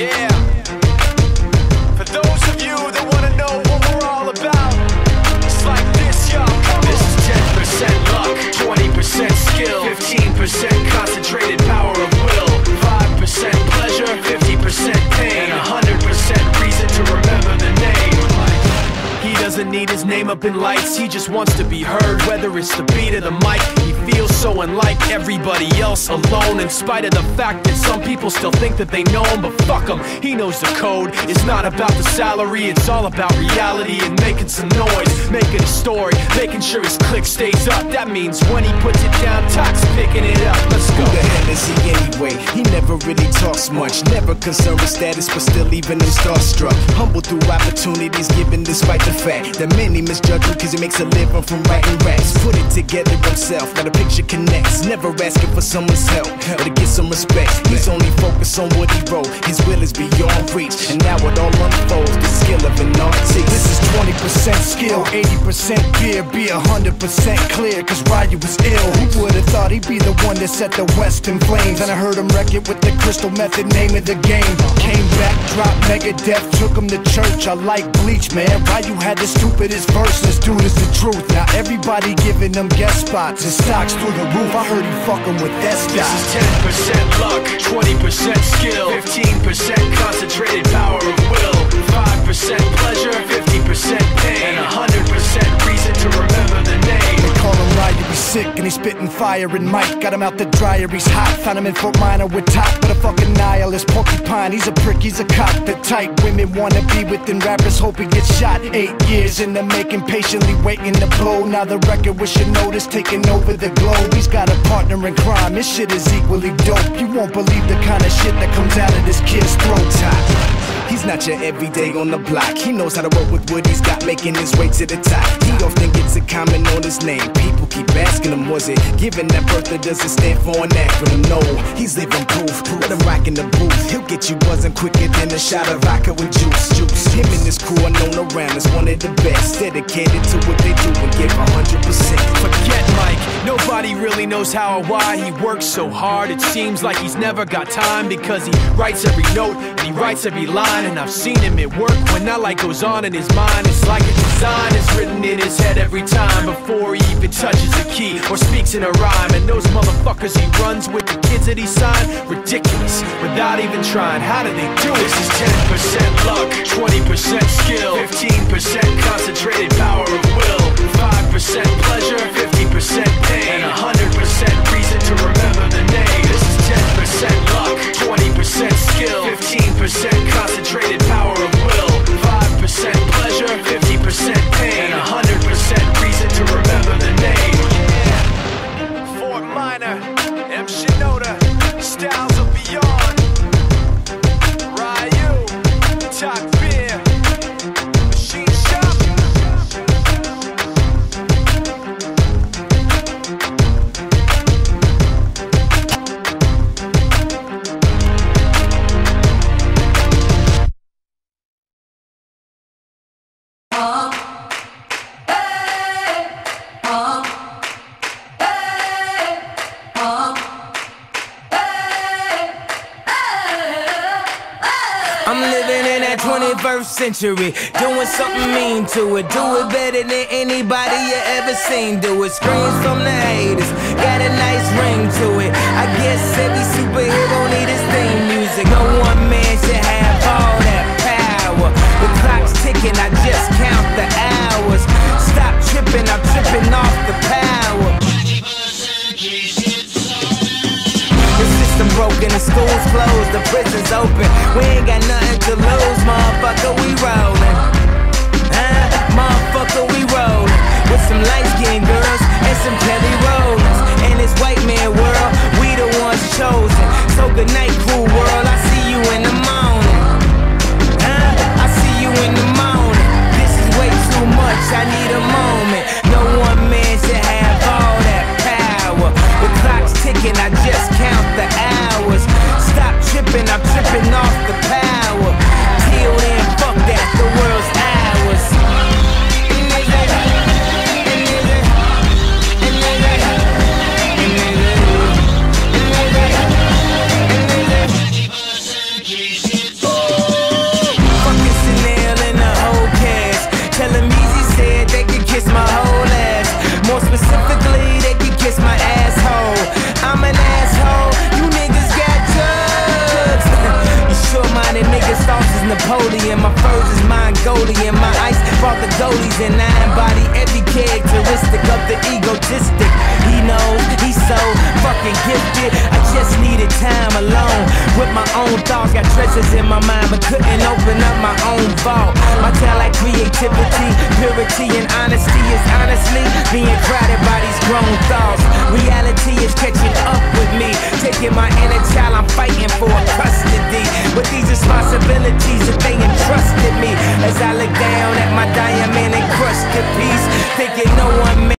Yeah. For those of you that want to know what we're all about, it's like this, y'all. This is 10% luck, 20% skill, 15% concentrated power of will, 5% pleasure, 50% pain, and 100% reason to remember the name. He doesn't need his name up in lights, he just wants to be heard, whether it's the beat of the mic. He feels so unlike everybody else, alone, in spite of the fact that some people still think that they know him. But fuck him, he knows the code. It's not about the salary, it's all about reality and making some noise, making a story, making sure his click stays up. That means when he puts it down, Tox picking it up. Let's go. Who the hell is he anyway? He never really talks much, never concerned with status, but still leaving him starstruck. Humble through opportunities given despite the fact that many misjudge him cause he makes a living from writing raps. Put it together himself, now the picture connects, never asking for someone's help or to get some respect. He's only focused on what he wrote, his will is beyond reach, and now it all unfolds, the skill of an artist. This is 20% skill, 80% fear, be 100% clear, cause Ryu was ill. Who would've thought he'd be the one that set the West in flames? And I heard him wreck it with the Crystal Method, name of the game. Came back, dropped Megadeth, took him to church. I like Bleach, man. Ryu had the stupidest verse, this dude is the truth. Now everybody giving them guest spots and stocks through the roof. I heard he fucking with that stock. This is 10% luck, 20% skill, 15% concentrated power of will, 5% pleasure, 50% pain, and 100% reason to remember the name. They call him Ryu, he's sick and he's spitting fire. And Mike got him out the dryer, he's hot. Found him in Fort Minor with top, but a fucking nihilist porcupine. He's a prick, he's a cop. The type women wanna be within, rappers hope he gets shot. 8 years in the making, patiently waiting to blow. Now the record with your notice taking over the globe. He's got a partner in crime, this shit is equally dope. You won't believe the kind of shit that comes out of this kid's throat. He's not your everyday on the block. He knows how to work with what he's got, making his way to the top. He often gets a comment on his name. People keep asking him, was it given that birth that doesn't stand for an acronym? No, he's living proof. Let him rock in the booth. He'll get you buzzing quicker than a shot of vodka with juice. Him and his crew are known around as one of the best, dedicated to what they do and give 100%. Forget Mike, nobody really knows how or why he works so hard. It seems like he's never got time, because he writes every note and he writes every line. And I've seen him at work when that light goes on in his mind. It's like a design is written in his head every time before he even touches a key or speaks in a rhyme. And those motherfuckers he runs with, the kids that he signed, ridiculous, without even trying. How do they do it? This is 10% luck, 20% skill, 15% concentrated power of will, 5% pleasure, 50% pain, and 100% reason to remember the name. This is 10% luck, 20% skill, 15% concentrated power of will, 5% pleasure, 50% pain, and 100% reason to remember the name. Yeah. Fort Minor, M. Shinoda, Styles of Beyond, Ryu, Talk Beer, Machine Shop. I'm living in that 21st century, doing something mean to it. Do it better than anybody you ever seen do it. Screams from the haters, got a nice ring to it. I guess every superhero need his theme music. No one man should have all that power. The clock's ticking, I just count the hours. Stop tripping, I'm tripping off the power. Broken, the school's closed, the prison's open. We ain't got nothing to lose, motherfucker, we rollin'. Motherfucker, we rollin'. With some light-skinned girls and some Kelly Rollins. In this white man world, we the ones chosen. So good night, cool world, I see you in the morning. I see you in the morning. This is way too much, I need a moment. No one man should have all that power. The clock's ticking, I just count the hours. Stop tripping, I'm tripping off Napoleon. My furs is Mongolian. My ice brought the goalies, and I embody every characteristic of the egotistic. He knows he's so fucking gifted. I just needed time alone with my own thoughts. Got treasures in my mind, but couldn't open up my own vault. My talent, creativity, purity, and honesty is honestly being crowded by these grown thoughts. Reality is catching up with me, taking my inner child. I'm fighting for custody with these responsibilities that they entrusted me. As I look down at my diamond encrusted piece, thinking no one